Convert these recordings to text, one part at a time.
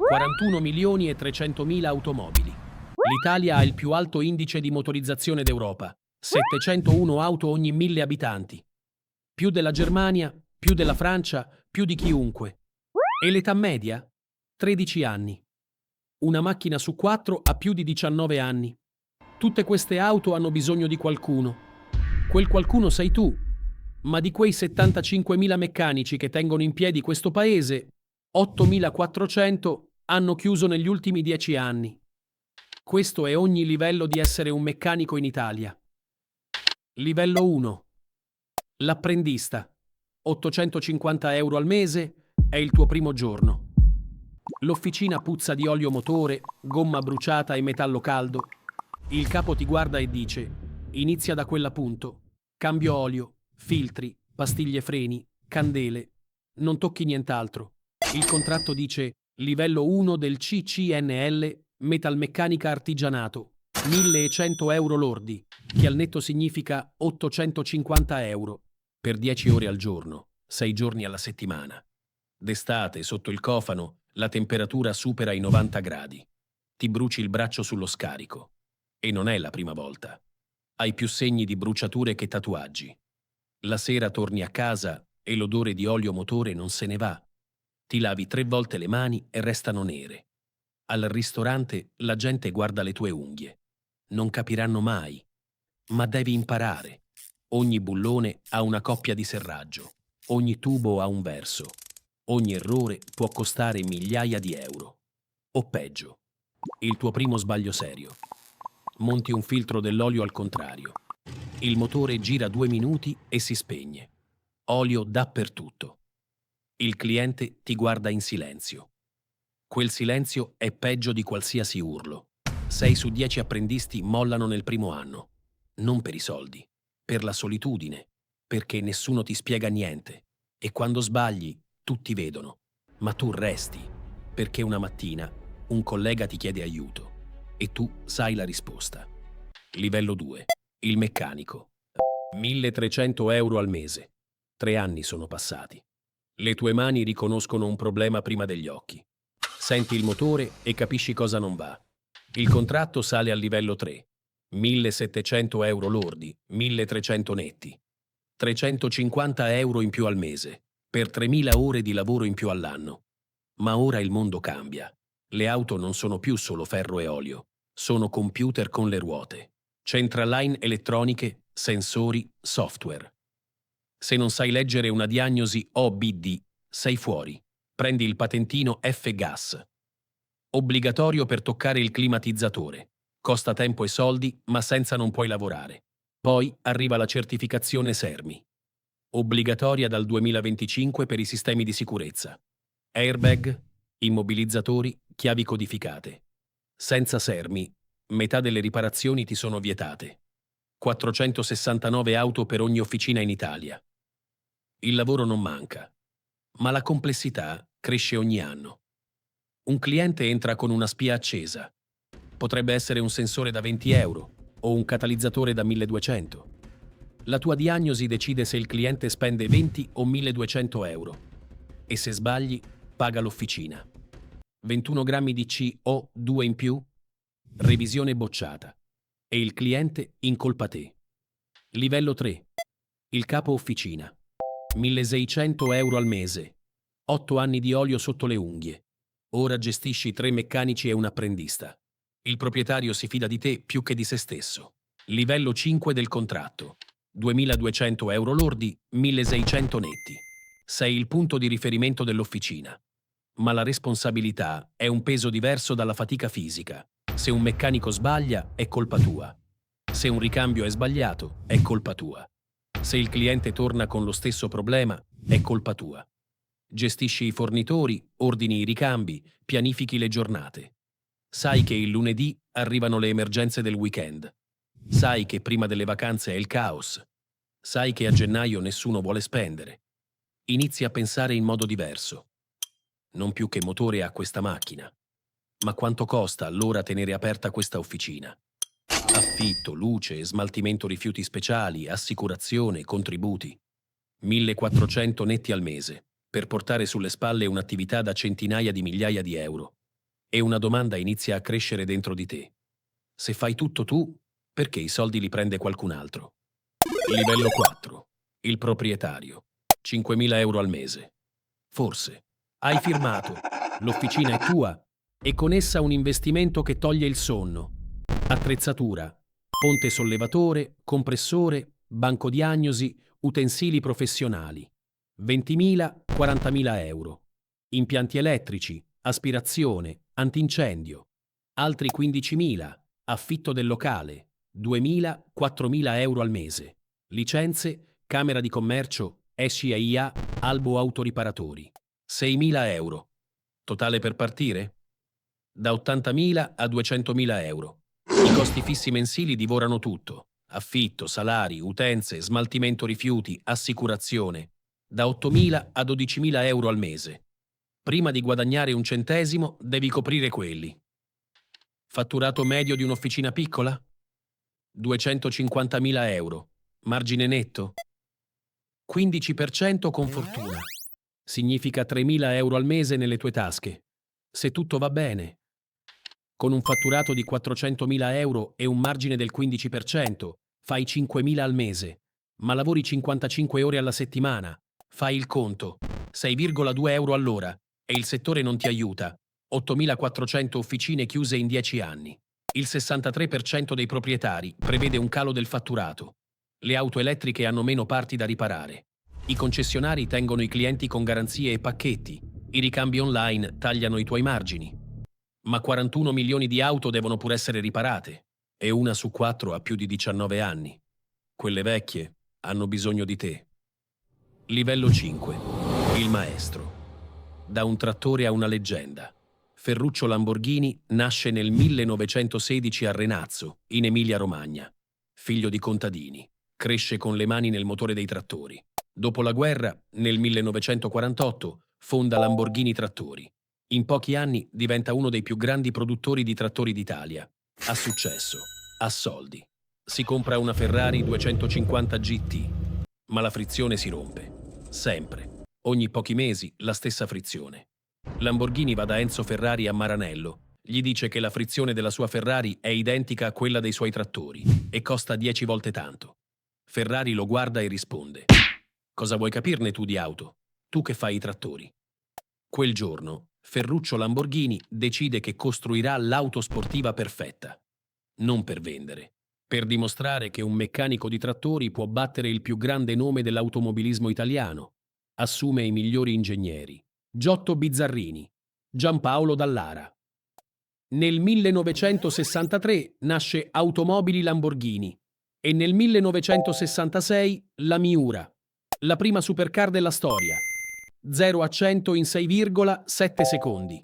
41 milioni e 300 mila automobili. L'Italia ha il più alto indice di motorizzazione d'Europa, 701 auto ogni 1000 abitanti. Più della Germania, più della Francia, più di chiunque. E l'età media? 13 anni. Una macchina su 4 ha più di 19 anni. Tutte queste auto hanno bisogno di qualcuno. Quel qualcuno sei tu. Ma di quei 75.000 meccanici che tengono in piedi questo paese, 8.400 hanno chiuso negli ultimi 10 anni. Questo è ogni livello di essere un meccanico in Italia. Livello 1. L'apprendista. 850 euro al mese è il tuo primo giorno. L'officina puzza di olio motore, gomma bruciata e metallo caldo. Il capo ti guarda e dice: inizia da quell'appunto. Cambio olio, filtri, pastiglie freni, candele. Non tocchi nient'altro. Il contratto dice livello 1 del CCNL, metalmeccanica artigianato. 1.100 euro lordi, che al netto significa 850 euro. Per 10 ore al giorno, 6 giorni alla settimana. D'estate, sotto il cofano, la temperatura supera i 90 gradi. Ti bruci il braccio sullo scarico. E non è la prima volta. Hai più segni di bruciature che tatuaggi. La sera torni a casa e l'odore di olio motore non se ne va. Ti lavi 3 volte le mani e restano nere. Al ristorante la gente guarda le tue unghie. Non capiranno mai. Ma devi imparare. Ogni bullone ha una coppia di serraggio. Ogni tubo ha un verso. Ogni errore può costare migliaia di euro. O peggio, il tuo primo sbaglio serio. Monti un filtro dell'olio al contrario. Il motore gira 2 minuti e si spegne. Olio dappertutto. Il cliente ti guarda in silenzio. Quel silenzio è peggio di qualsiasi urlo. 6 su 10 apprendisti mollano nel primo anno. Non per i soldi, per la solitudine, perché nessuno ti spiega niente. E quando sbagli, tutti vedono. Ma tu resti, perché una mattina un collega ti chiede aiuto e tu sai la risposta. Livello 2. Il meccanico. 1.300 euro al mese. 3 anni sono passati. Le tue mani riconoscono un problema prima degli occhi. Senti il motore e capisci cosa non va. Il contratto sale al livello 3. 1.700 euro lordi, 1.300 netti. 350 euro in più al mese, per 3.000 ore di lavoro in più all'anno. Ma ora il mondo cambia. Le auto non sono più solo ferro e olio. Sono computer con le ruote. Centraline elettroniche, sensori, software. Se non sai leggere una diagnosi OBD, sei fuori. Prendi il patentino F-Gas. Obbligatorio per toccare il climatizzatore. Costa tempo e soldi, ma senza non puoi lavorare. Poi arriva la certificazione Sermi. Obbligatoria dal 2025 per i sistemi di sicurezza. Airbag, immobilizzatori, chiavi codificate. Senza Sermi, metà delle riparazioni ti sono vietate. 469 auto per ogni officina in Italia. Il lavoro non manca, ma la complessità cresce ogni anno. Un cliente entra con una spia accesa. Potrebbe essere un sensore da 20 euro o un catalizzatore da 1.200. La tua diagnosi decide se il cliente spende 20 o 1.200 euro. E se sbagli, paga l'officina. 21 grammi di CO2 in più? Revisione bocciata. E il cliente incolpa te. Livello 3. Il capo officina. 1.600 euro al mese. 8 anni di olio sotto le unghie. Ora gestisci 3 meccanici e un apprendista. Il proprietario si fida di te più che di se stesso. Livello 5 del contratto. 2.200 euro lordi, 1.600 netti. Sei il punto di riferimento dell'officina. Ma la responsabilità è un peso diverso dalla fatica fisica. Se un meccanico sbaglia, è colpa tua. Se un ricambio è sbagliato, è colpa tua. Se il cliente torna con lo stesso problema, è colpa tua. Gestisci i fornitori, ordini i ricambi, pianifichi le giornate. Sai che il lunedì arrivano le emergenze del weekend. Sai che prima delle vacanze è il caos. Sai che a gennaio nessuno vuole spendere. Inizi a pensare in modo diverso. Non più che motore ha questa macchina. Ma quanto costa allora tenere aperta questa officina? Affitto, luce, smaltimento rifiuti speciali, assicurazione, contributi. 1.400 netti al mese, per portare sulle spalle un'attività da centinaia di migliaia di euro. e una domanda inizia a crescere dentro di te. Se fai tutto tu, perché i soldi li prende qualcun altro? Livello 4. Il proprietario. 5.000 euro al mese. Forse. Hai firmato. L'officina è tua e con essa un investimento che toglie il sonno. Attrezzatura. Ponte sollevatore, compressore, banco diagnosi, utensili professionali. 20.000-40.000 euro. Impianti elettrici, aspirazione, antincendio. Altri 15.000. Affitto del locale. 2.000-4.000 euro al mese. Licenze, Camera di Commercio, SCIA, Albo Autoriparatori. 6.000 euro. Totale per partire? Da 80.000 a 200.000 euro. I costi fissi mensili divorano tutto. Affitto, salari, utenze, smaltimento rifiuti, assicurazione. Da 8.000 a 12.000 euro al mese. Prima di guadagnare un centesimo, devi coprire quelli. Fatturato medio di un'officina piccola? 250.000 euro. Margine netto? 15% con fortuna. Significa 3.000 euro al mese nelle tue tasche. Se tutto va bene. Con un fatturato di 400.000 euro e un margine del 15%, fai 5.000 al mese. Ma lavori 55 ore alla settimana. Fai il conto. 6,2 euro all'ora. E il settore non ti aiuta. 8.400 officine chiuse in 10 anni. Il 63% dei proprietari prevede un calo del fatturato. Le auto elettriche hanno meno parti da riparare. I concessionari tengono i clienti con garanzie e pacchetti. I ricambi online tagliano i tuoi margini. Ma 41 milioni di auto devono pur essere riparate. E una su 4 ha più di 19 anni. Quelle vecchie hanno bisogno di te. Livello 5. Il maestro. Da un trattore a una leggenda. Ferruccio Lamborghini nasce nel 1916 a Renazzo, in Emilia-Romagna. Figlio di contadini. Cresce con le mani nel motore dei trattori. Dopo la guerra, nel 1948, fonda Lamborghini Trattori. In pochi anni diventa uno dei più grandi produttori di trattori d'Italia. Ha successo, ha soldi. Si compra una Ferrari 250 GT, ma la frizione si rompe. Sempre. Ogni pochi mesi la stessa frizione. Lamborghini va da Enzo Ferrari a Maranello. Gli dice che la frizione della sua Ferrari è identica a quella dei suoi trattori e costa 10 volte tanto. Ferrari lo guarda e risponde: «Cosa vuoi capirne tu di auto? Tu che fai i trattori». Quel giorno, Ferruccio Lamborghini decide che costruirà l'auto sportiva perfetta. Non per vendere, per dimostrare che un meccanico di trattori può battere il più grande nome dell'automobilismo italiano. Assume i migliori ingegneri. Giotto Bizzarrini, Giampaolo Dallara. Nel 1963 nasce Automobili Lamborghini e nel 1966 la Miura, la prima supercar della storia. 0 a 100 in 6,7 secondi.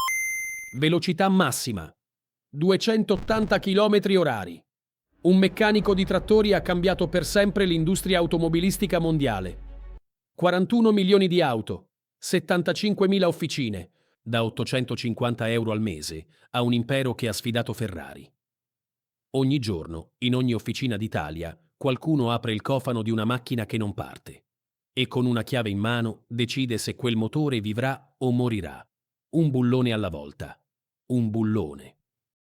Velocità massima. 280 km orari. Un meccanico di trattori ha cambiato per sempre l'industria automobilistica mondiale. 41 milioni di auto, 75.000 officine, da 850 euro al mese a un impero che ha sfidato Ferrari. Ogni giorno, in ogni officina d'Italia, qualcuno apre il cofano di una macchina che non parte e con una chiave in mano decide se quel motore vivrà o morirà. Un bullone alla volta. Un bullone.